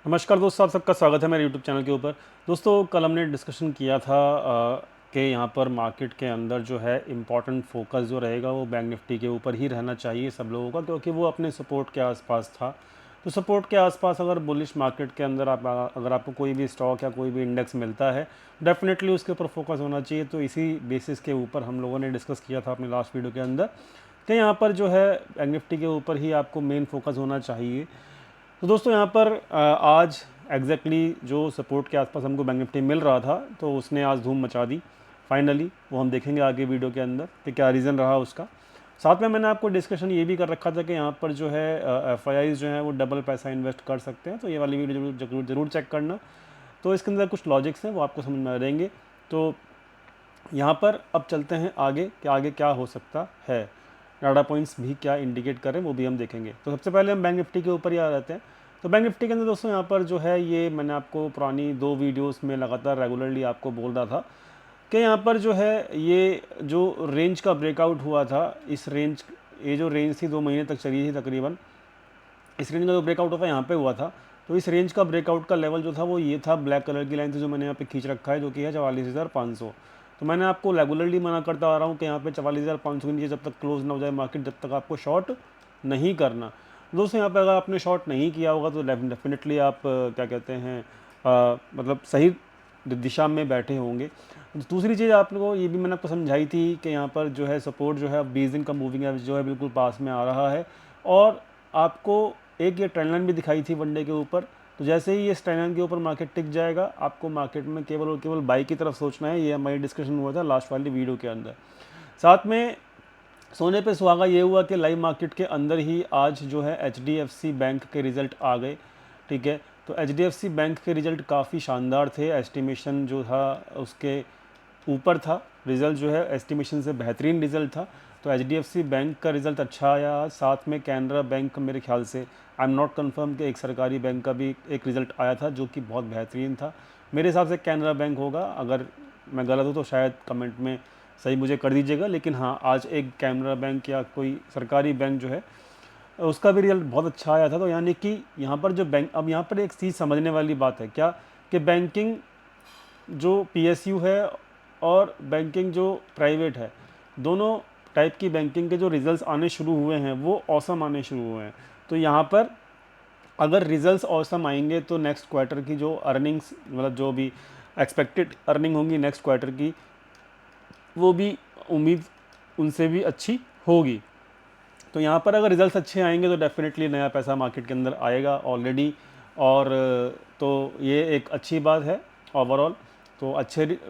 नमस्कार दोस्तों, आप सबका स्वागत है मेरे यूट्यूब चैनल के ऊपर। दोस्तों, कल हमने डिस्कशन किया था कि यहाँ पर मार्केट के अंदर जो है इम्पॉर्टेंट फोकस जो रहेगा वो बैंक निफ्टी के ऊपर ही रहना चाहिए सब लोगों का, क्योंकि वो अपने सपोर्ट के आसपास था। तो सपोर्ट के आसपास अगर बुलिश मार्केट के अंदर अगर आपको कोई भी स्टॉक या कोई भी इंडेक्स मिलता है, डेफिनेटली उसके ऊपर फोकस होना चाहिए। तो इसी बेसिस के ऊपर हम लोगों ने डिस्कस किया था अपने लास्ट वीडियो के अंदर कि यहाँ पर जो है बैंक निफ्टी के ऊपर ही आपको मेन फोकस होना चाहिए। तो दोस्तों, यहाँ पर आज जो सपोर्ट के आसपास हमको बैंक निफ्टी मिल रहा था, तो उसने आज धूम मचा दी फाइनली। वो हम देखेंगे आगे वीडियो के अंदर कि क्या रीज़न रहा उसका। साथ में मैंने आपको डिस्कशन ये भी कर रखा था कि यहाँ पर जो है एफ आई जो हैं वो डबल पैसा इन्वेस्ट कर सकते हैं। तो ये वाली वीडियो जरूर चेक करना। तो इसके अंदर कुछ लॉजिक्स हैं वो आपको समझ में आ रहेंगे। तो यहाँ पर अब चलते हैं आगे कि आगे क्या हो सकता है, डाटा पॉइंट्स भी क्या इंडिकेट करें वो भी हम देखेंगे। तो सबसे पहले हम बैंक निफ्टी के ऊपर ही आ जाते हैं। तो बैंक निफ्टी के अंदर दोस्तों यहाँ पर जो है, ये मैंने आपको पुरानी 2 वीडियोस में लगातार रेगुलरली आपको बोल रहा था कि यहाँ पर जो है ये जो रेंज का ब्रेकआउट हुआ था, ये जो रेंज थी 2 महीने तक चली थी तकरीबन, इस रेंज का जो ब्रेकआउट हुआ यहाँ पे हुआ था। तो इस रेंज का ब्रेकआउट का लेवल जो था वो ये था, ब्लैक कलर की लाइन से जो मैंने यहाँ पे खींच रखा है, जो कि है 44,500। तो मैंने आपको रेगुलरली मना करता आ रहा हूँ कि यहाँ पे 44,500 के नीचे जब तक क्लोज ना हो जाए मार्केट, जब तक आपको शॉर्ट नहीं करना। दोस्तों, यहाँ पे अगर आपने शॉर्ट नहीं किया होगा तो डेफिनेटली आप क्या कहते हैं, मतलब सही दिशा में बैठे होंगे। दूसरी चीज़ आप लोगों को ये भी मैंने आपको समझाई थी कि यहाँ पर जो है सपोर्ट जो है 20 दिन का मूविंग एवरेज जो है बिल्कुल पास में आ रहा है। और आपको एक ये ट्रेंड लाइन भी दिखाई थी वनडे के ऊपर। तो जैसे ही ये ट्रेंड लाइन के ऊपर मार्केट टिक जाएगा, आपको मार्केट में केवल और केवल बाई की तरफ सोचना है। ये हमारी डिस्कशन हुआ था लास्ट वाली वीडियो के अंदर। साथ में सोने पे सुहागा ये हुआ कि लाइव मार्केट के अंदर ही आज जो है एचडीएफसी बैंक के रिज़ल्ट आ गए। ठीक है, तो एचडीएफसी बैंक के रिज़ल्ट काफ़ी शानदार थे। एस्टिमेशन जो था उसके ऊपर था, रिज़ल्ट जो है एस्टिमेशन से बेहतरीन रिज़ल्ट था। तो एचडीएफसी बैंक का रिज़ल्ट अच्छा आया। साथ में कैनरा बैंक, मेरे ख्याल से आई एम नॉट कंफर्म कि एक सरकारी बैंक का भी एक रिज़ल्ट आया था जो कि बहुत बेहतरीन था। मेरे हिसाब से कैनरा बैंक होगा, अगर मैं गलत हूँ तो शायद कमेंट में सही मुझे कर दीजिएगा। लेकिन हाँ, आज एक कैनरा बैंक या कोई सरकारी बैंक जो है उसका भी रिज़ल्ट बहुत अच्छा आया था। तो यानी कि यहाँ पर जो बैंक, अब यहाँ पर एक चीज़ समझने वाली बात है क्या, कि बैंकिंग जो पीएसयू है और बैंकिंग जो प्राइवेट है, दोनों टाइप की बैंकिंग के जो रिजल्ट्स आने शुरू हुए हैं वो औसम आने शुरू हुए हैं। तो यहाँ पर अगर रिजल्ट्स औसम आएंगे तो नेक्स्ट क्वार्टर की जो अर्निंग्स, मतलब जो भी एक्सपेक्टेड अर्निंग होंगी नेक्स्ट क्वार्टर की, वो भी उम्मीद उनसे भी अच्छी होगी। तो यहाँ पर अगर रिजल्ट्स अच्छे आएंगे तो डेफिनेटली नया पैसा मार्केट के अंदर आएगा ऑलरेडी। और तो ये एक अच्छी बात है ओवरऑल। तो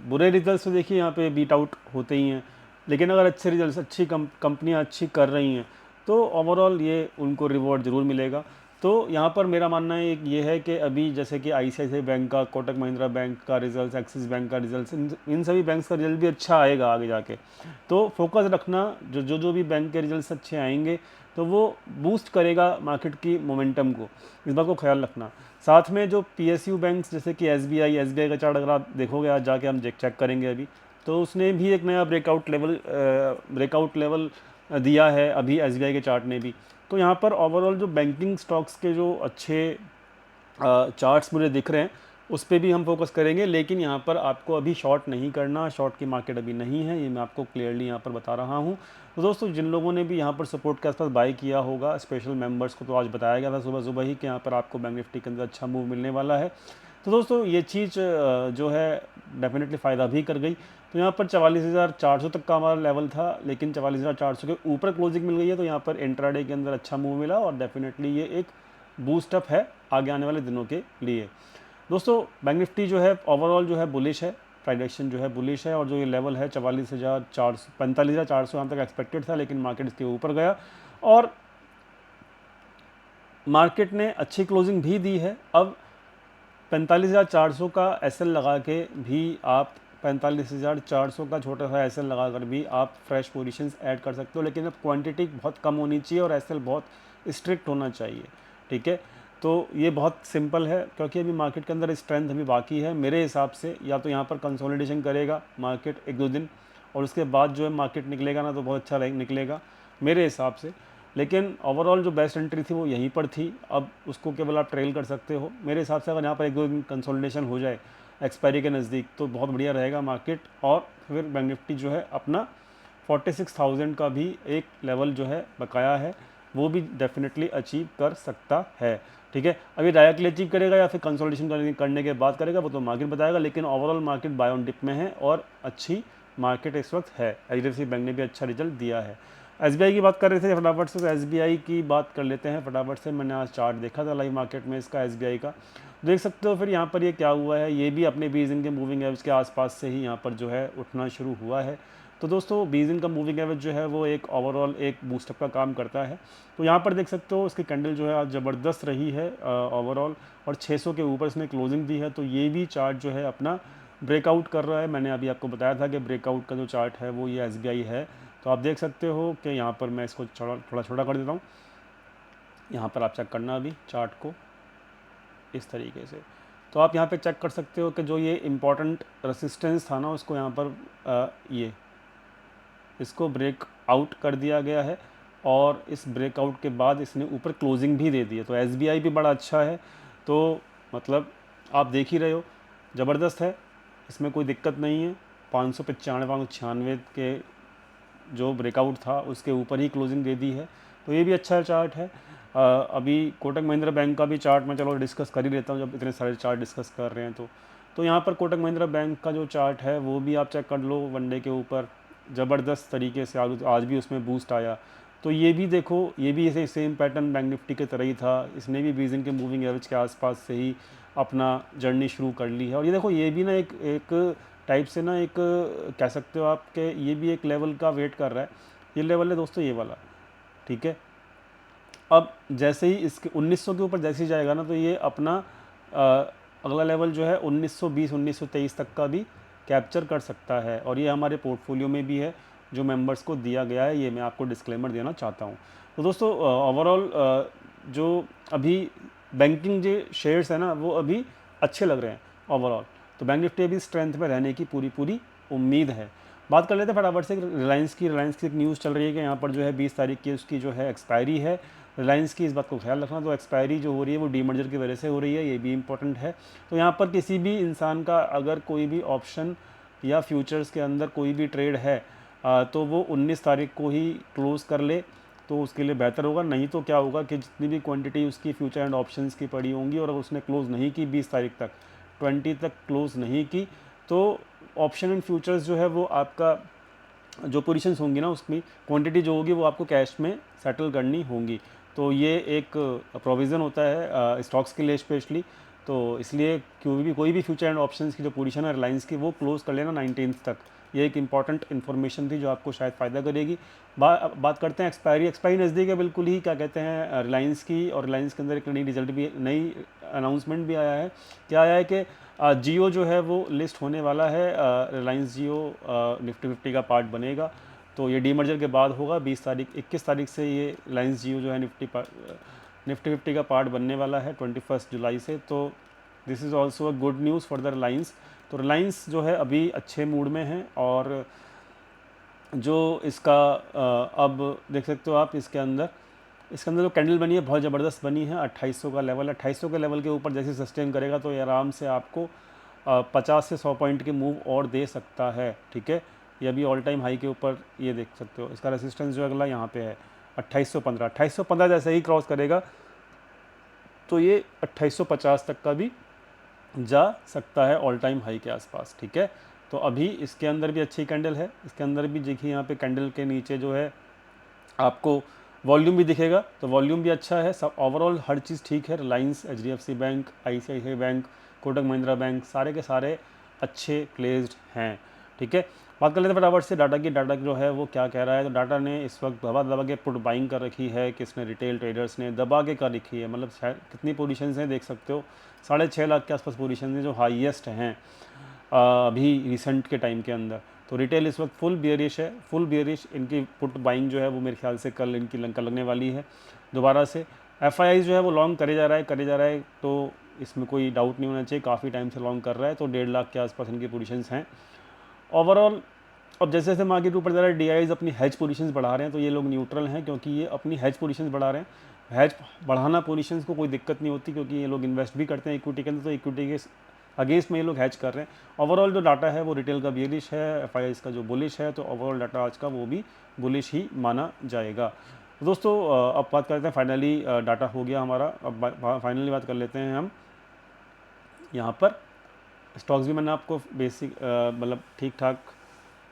बुरे रिजल्ट्स तो देखिए यहाँ पे बीट आउट होते ही हैं, लेकिन अगर अच्छे रिजल्ट्स, अच्छी कंपनियाँ अच्छी कर रही हैं तो ओवरऑल ये उनको रिवॉर्ड ज़रूर मिलेगा। तो यहाँ पर मेरा मानना है एक ये है कि अभी जैसे कि आईसीआईसीआई बैंक का, कोटक महिंद्रा बैंक का रिजल्ट, एक्सिस बैंक का रिजल्ट, इन सभी बैंक्स का रिजल्ट भी अच्छा आएगा आगे जाके। तो फोकस रखना, जो भी बैंक के रिजल्ट्स अच्छे आएंगे तो वो बूस्ट करेगा मार्केट की मोमेंटम को, इस बात को ख्याल रखना। साथ में जो पीएसयू बैंक्स जैसे कि एसबीआई का चार्ट अगर आप देखोगे, आज जाके हम चेक करेंगे अभी, तो उसने भी एक नया ब्रेकआउट लेवल दिया है अभी एसबीआई के चार्ट ने भी। तो यहाँ पर ओवरऑल जो बैंकिंग स्टॉक्स के जो अच्छे चार्ट्स मुझे दिख रहे हैं उस पर भी हम फोकस करेंगे। लेकिन यहाँ पर आपको अभी शॉर्ट नहीं करना, शॉर्ट की मार्केट अभी नहीं है, ये मैं आपको क्लियरली यहाँ पर बता रहा हूँ। तो दोस्तों, जिन लोगों ने भी यहाँ पर सपोर्ट के आसपास बाई किया होगा, स्पेशल मेंबर्स को तो आज बताया गया था सुबह सुबह ही कि यहाँ पर आपको बैंक निफ्टी के अंदर अच्छा मूव मिलने वाला है। तो दोस्तों, ये चीज़ जो है डेफिनेटली फ़ायदा भी कर गई। तो यहाँ पर 44,400 तक का हमारा लेवल था, लेकिन 44,400 के ऊपर क्लोजिंग मिल गई है। तो यहाँ पर इंट्राडे के अंदर अच्छा मूव मिला और डेफिनेटली ये एक बूस्टअप है आगे आने वाले दिनों के लिए। दोस्तों, बैंक निफ्टी जो है ओवरऑल जो है बुलिश है, प्राइस जो है बुलिश है। और जो ये लेवल है 44,400, 45,400 यहाँ तक एक्सपेक्टेड था, लेकिन मार्केट इसके ऊपर गया और मार्केट ने अच्छी क्लोजिंग भी दी है। अब 45,400 का एसएल लगा के भी आप, 45,400 का छोटा सा एसएल लगा कर भी आप फ्रेश पोजीशंस ऐड कर सकते हो। लेकिन अब क्वांटिटी बहुत कम होनी चाहिए और एसएल बहुत स्ट्रिक्ट होना चाहिए। ठीक है, तो ये बहुत सिंपल है, क्योंकि अभी मार्केट के अंदर स्ट्रेंथ अभी बाकी है मेरे हिसाब से। या तो यहाँ पर कंसोलिडेशन करेगा मार्केट 1-2 दिन, और उसके बाद जो है मार्केट निकलेगा ना तो बहुत अच्छा निकलेगा मेरे हिसाब से। लेकिन ओवरऑल जो बेस्ट एंट्री थी वो यहीं पर थी। अब उसको केवल आप ट्रेल कर सकते हो मेरे हिसाब से। अगर यहाँ पर एक दो दिन कंसोलिडेशन हो जाए एक्सपायरी के नज़दीक तो बहुत बढ़िया रहेगा मार्केट, और फिर बैंक निफ्टी जो है अपना 46,000 का भी एक लेवल जो है बकाया है, वो भी डेफिनेटली अचीव कर सकता है। ठीक है, अभी डायरेक्टली अचीव करेगा या फिर कंसोलिडेशन करने के बाद करेगा वो तो मार्केट बताएगा, लेकिन overall market buy on dip में है और अच्छी मार्केट इस वक्त है। एचडीएफसी बैंक ने भी अच्छा रिजल्ट दिया है। एसबीआई की बात कर रहे थे फटाफट से, तो एसबीआई की बात कर लेते हैं फटाफट से। मैंने आज चार्ट देखा था लाइव मार्केट में इसका, एसबीआई का देख सकते हो। फिर यहाँ पर ये क्या हुआ है, ये भी अपने 20 दिन के मूविंग एवरेज के आसपास से ही यहाँ पर जो है उठना शुरू हुआ है। तो दोस्तों 20 दिन का मूविंग एवरेज जो है वो एक ओवरऑल एक बूस्टअप का काम करता है। तो यहाँ पर देख सकते हो इसकी कैंडल जो है आज ज़बरदस्त रही है ओवरऑल, और 600 के ऊपर इसने क्लोजिंग दी है। तो ये भी चार्ट जो है अपना ब्रेकआउट कर रहा है। मैंने अभी आपको बताया था कि ब्रेकआउट का जो चार्ट है वो ये एसबीआई है। तो आप देख सकते हो कि यहाँ पर मैं इसको थोड़ा छोटा कर देता हूँ। यहाँ पर आप चेक करना अभी चार्ट को इस तरीके से। तो आप यहाँ पे चेक कर सकते हो कि जो ये इम्पॉर्टेंट रेसिस्टेंस था ना उसको यहाँ पर ये इसको ब्रेक आउट कर दिया गया है, और इस ब्रेकआउट के बाद इसने ऊपर क्लोजिंग भी दे दी है। तो एसबीआई भी बड़ा अच्छा है। तो मतलब आप देख ही रहे हो, ज़बरदस्त है, इसमें कोई दिक्कत नहीं है। 595 596 के जो ब्रेकआउट था उसके ऊपर ही क्लोजिंग दे दी है। तो ये भी अच्छा चार्ट है। अभी कोटक महिंद्रा बैंक का भी चार्ट मैं चलो डिस्कस कर ही लेता हूँ जब इतने सारे चार्ट डिस्कस कर रहे हैं। तो यहाँ पर कोटक महिंद्रा बैंक का जो चार्ट है वो भी आप चेक कर लो वनडे के ऊपर। ज़बरदस्त तरीके से आज भी उसमें बूस्ट आया। तो ये भी देखो, ये भी ऐसे सेम पैटर्न बैंक निफ्टी की तरह ही था। इसने भी 20 दिन के मूविंग एवरेज के आसपास से ही अपना जर्नी शुरू कर ली है। और ये देखो ये भी ना एक टाइप से ना एक कह सकते हो आप कि ये भी एक लेवल का वेट कर रहा है। ये लेवल है दोस्तों ये वाला, ठीक है। अब जैसे ही इसके 1900 के ऊपर जैसे ही जाएगा ना तो ये अपना अगला लेवल जो है 1920 1923 तक का भी कैप्चर कर सकता है। और ये हमारे पोर्टफोलियो में भी है जो मेंबर्स को दिया गया है। ये मैं आपको डिस्क्लेमर देना चाहता हूँ। तो दोस्तों ओवरऑल जो अभी बैंकिंग जो शेयर्स है ना वो अभी अच्छे लग रहे हैं ओवरऑल। तो बैंक निफ्टी अभी स्ट्रेंथ में रहने की पूरी उम्मीद है। बात कर लेते हैं फटाफट से रिलायंस की एक न्यूज़ चल रही है कि यहाँ पर जो है 20 तारीख की उसकी जो है एक्सपायरी है रिलायंस की। इस बात को ख्याल रखना। तो एक्सपायरी जो हो रही है वो डीमर्जर की वजह से हो रही है, ये भी इंपॉर्टेंट है। तो यहाँ पर किसी भी इंसान का अगर कोई भी ऑप्शन या फ्यूचर्स के अंदर कोई भी ट्रेड है तो वो 19 तारीख को ही क्लोज़ कर ले तो उसके लिए बेहतर होगा। नहीं तो क्या होगा कि जितनी भी क्वांटिटी उसकी फ्यूचर एंड ऑप्शंस की पड़ी होंगी और अगर उसने क्लोज़ नहीं की 20 तारीख तक 20 तक क्लोज़ नहीं की तो ऑप्शन एंड फ्यूचर्स जो है वो आपका जो पोजीशंस होंगी ना उसमें क्वांटिटी जो होगी वो आपको कैश में सेटल करनी होंगी। तो ये एक प्रोविज़न होता है स्टॉक्स के लिए स्पेशली। तो इसलिए कोई भी फ्यूचर एंड ऑप्शंस की जो पोजीशन है रिलायंस की वो क्लोज़ कर लेना 19 तक। ये एक इंपॉर्टेंट इन्फॉर्मेशन थी जो आपको शायद फ़ायदा करेगी। बात करते हैं एक्सपायरी नज़दीक है बिल्कुल ही, क्या कहते हैं रिलायंस की। और रिलायंस के अंदर एक नई अनाउंसमेंट भी आया है। क्या आया है कि जियो जो है वो लिस्ट होने वाला है। रिलायंस जियो निफ्टी 50 का पार्ट बनेगा। तो ये डीमर्जर के बाद होगा 21 तारीख से ये रिलायंस जियो जो है निफ्टी 50 का पार्ट बनने वाला है 21 जुलाई से। तो this is also a good news for the Reliance. तो रिलायंस जो है अभी अच्छे मूड में है। और जो इसका अब देख सकते हो आप इसके अंदर जो कैंडल बनी है बहुत ज़बरदस्त बनी है। 2800 का लेवल है। 2800 के लेवल के ऊपर जैसे सस्टेन करेगा तो ये आराम से आपको 50 से 100 पॉइंट के मूव और दे सकता है, ठीक है। ये अभी ऑल टाइम हाई के ऊपर ये देख सकते हो। इसका रेसिस्टेंस जो अगला यहाँ पे है 2815 जैसे ही क्रॉस करेगा तो ये 2850 तक का भी जा सकता है ऑल टाइम हाई के आसपास, ठीक है। तो अभी इसके अंदर भी अच्छी कैंडल है। इसके अंदर भी देखिए यहाँ पे कैंडल के नीचे जो है आपको वॉल्यूम भी दिखेगा। तो वॉल्यूम भी अच्छा है। सब ओवरऑल हर चीज़ ठीक है। Reliance, HDFC bank, ICICI bank, Kotak Mahindra bank सारे के सारे अच्छे प्लेस्ड हैं, ठीक है। बात कर लेते हैं फटाफट से डाटा की। डाटा जो है वो क्या कह रहा है। तो डाटा ने इस वक्त दबा के पुट बाइंग कर रखी है। किसने, रिटेल ट्रेडर्स ने दबा के कर रखी है। मतलब शायद कितनी पोजीशंस हैं देख सकते हो, 6.5 लाख के आसपास पोजीशन हैं जो हाईएस्ट हैं अभी रिसेंट के टाइम के अंदर। तो रिटेल इस वक्त फुल बियरिश है, फुल बियरिश। इनकी पुट बाइंग जो है वो मेरे ख्याल से कल इनकी लंका लगने वाली है दोबारा से। एफआईआई जो है वो लॉन्ग करे जा रहा है। तो इसमें कोई डाउट नहीं होना चाहिए, काफ़ी टाइम से लॉन्ग कर रहा है। तो 1.5 लाख के आसपास इनकी पोजीशंस हैं। ओवरऑल अब जैसे जैसे मार्केट ऊपर जा रहा है, डीआईज अपनी हेज पोजीशंस बढ़ा रहे हैं, तो ये लोग न्यूट्रल हैं क्योंकि ये अपनी हेज पोजीशंस बढ़ा रहे हैं। हेज बढ़ाना पोजीशंस को कोई दिक्कत नहीं होती क्योंकि ये लोग इन्वेस्ट भी करते हैं इक्विटी के अंदर, तो इक्विटी के अगेंस्ट में ये लोग हैच कर रहे हैं। ओवरऑल जो डाटा है वो रिटेल का बेरिश है, एफआईआईज का जो बुलिश है, तो ओवरऑल डाटा आज का वो भी बुलिश ही माना जाएगा। तो दोस्तों अब बात करते हैं, फाइनली डाटा हो गया हमारा, अब फाइनली बात कर लेते हैं हम यहाँ पर। स्टॉक्स भी मैंने आपको बेसिक मतलब ठीक ठाक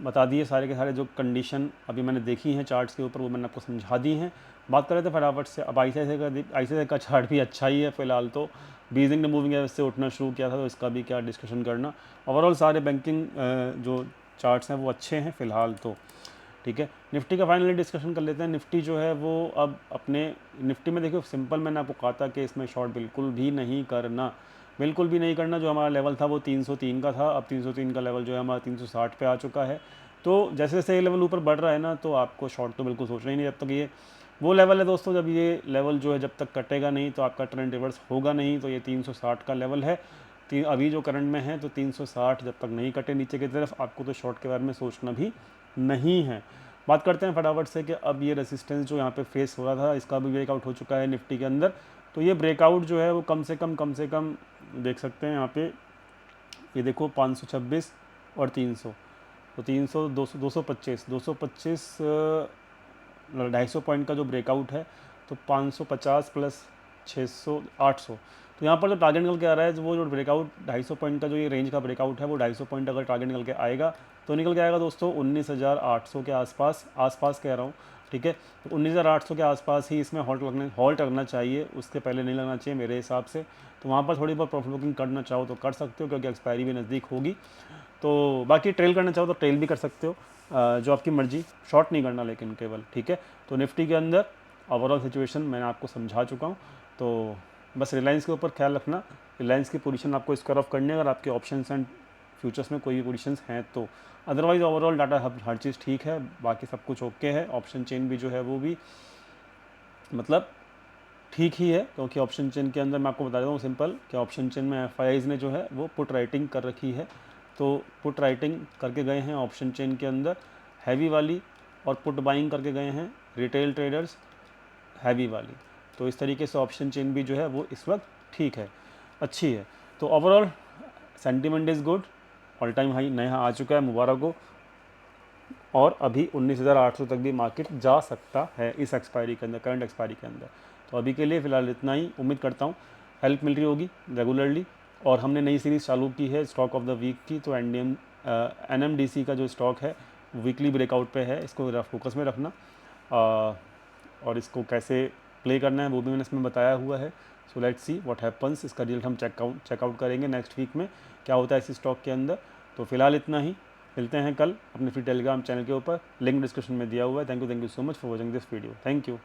बता दिए, सारे के सारे जो कंडीशन अभी मैंने देखी हैं चार्ट्स के ऊपर वो मैंने आपको समझा दी हैं। बात कर रहे थे फटाफट से, अब आईसीआईसीआई का चार्ट भी अच्छा ही है फिलहाल, तो 20 दिन मूविंग एवरेज से उठना शुरू किया था, तो इसका भी क्या डिस्कशन करना। ओवरऑल सारे बैंकिंग जो चार्ट्स हैं वो अच्छे हैं फ़िलहाल तो, ठीक है। निफ्टी का फाइनली डिस्कशन कर लेते हैं। निफ्टी जो है वो अब अपने निफ्टी में देखिए सिंपल, मैंने आपको कहा था कि इसमें शॉर्ट बिल्कुल भी नहीं करना, बिल्कुल भी नहीं करना। जो हमारा लेवल था वो 303 का था, अब 303 का लेवल जो है हमारा 360 पे आ चुका है। तो जैसे जैसे ये लेवल ऊपर बढ़ रहा है ना, तो आपको शॉर्ट तो बिल्कुल सोचना ही नहीं, जब तक ये वो लेवल है दोस्तों, जब ये लेवल जो है जब तक कटेगा नहीं तो आपका ट्रेंड रिवर्स होगा नहीं। तो ये 360 का लेवल है, अभी जो करंट में है, तो 360 जब तक नहीं कटे नीचे की तरफ, आपको तो शॉर्ट के बारे में सोचना भी नहीं है। बात करते हैं फटाफट से कि अब ये रेसिस्टेंस जो यहाँ पे फेस हो रहा था, इसका भी ब्रेकआउट हो चुका है निफ्टी के अंदर। तो ये ब्रेकआउट जो है वो कम से कम देख सकते हैं यहाँ पे, ये देखो 526 और 300, तो 300 200 225 250 पॉइंट का जो ब्रेकआउट है, तो 550 प्लस 600 800। तो यहाँ पर जो टारगेट निकल के आ रहा है, वो जो ब्रेकआउट 250 पॉइंट का जो ये रेंज का ब्रेकआउट है, वो 250 पॉइंट अगर टारगेट निकल के आएगा तो निकल के आएगा दोस्तों 19,800 के आसपास कह रहा हूँ, ठीक है। तो 19,800 के आसपास ही इसमें हॉल्ट लगना चाहिए, उसके पहले नहीं लगना चाहिए मेरे हिसाब से। तो वहाँ पर थोड़ी बहुत प्रॉफिट बुकिंग करना चाहो तो कर सकते हो, क्योंकि एक्सपायरी भी नज़दीक होगी। तो बाकी ट्रेल करना चाहो तो ट्रेल भी कर सकते हो, जो आपकी मर्जी, शॉर्ट नहीं करना लेकिन केवल, ठीक है। तो निफ्टी के अंदर ओवरऑल सिचुएशन मैंने आपको समझा चुका हूँ। तो बस रिलायंस के ऊपर ख्याल रखना, रिलायंस की पोजीशन आपको स्क्वायर ऑफ करनी है अगर आपके ऑप्शंस एंड फ्यूचर्स में कोई भी पोजीशंस हैं तो। अदरवाइज़ ओवरऑल डाटा हर चीज़ ठीक है, बाकी सब कुछ ओके है। ऑप्शन चेन भी जो है वो भी मतलब ठीक ही है, क्योंकि ऑप्शन चेन के अंदर मैं आपको बता देता हूँ सिंपल कि ऑप्शन चेन में एफआईआईज ने जो है वो पुट राइटिंग कर रखी है। तो पुट राइटिंग करके गए हैं ऑप्शन चेन के अंदर हैवी वाली, और पुट बाइंग करके गए हैं रिटेल ट्रेडर्स हैवी वाली। तो इस तरीके से ऑप्शन चेन भी जो है वो इस वक्त ठीक है, अच्छी है। तो overall sentiment is good, all time high नया आ चुका है, मुबारक हो। और अभी 19,800 तक भी मार्केट जा सकता है इस एक्सपायरी के अंदर, करंट एक्सपायरी के अंदर। तो अभी के लिए फ़िलहाल इतना ही, उम्मीद करता हूँ हेल्प मिल रही होगी रेगुलरली। और हमने नई सीरीज़ चालू की है स्टॉक ऑफ द वीक की, तो NMDC का जो स्टॉक है वीकली ब्रेकआउट पे है, इसको ज़रा फोकस में रखना। और इसको कैसे प्ले करना है वो भी मैंने इसमें बताया हुआ है। So let's see what happens, इसका रिजल्ट हम चेकआउट करेंगे नेक्स्ट वीक में क्या होता है इस स्टॉक के अंदर। तो फिलहाल इतना ही, मिलते हैं कल अपने फ्री टेलीग्राम चैनल के ऊपर, लिंक डिस्क्रिप्शन में दिया हुआ है। Thank you so much for watching this video, thank you.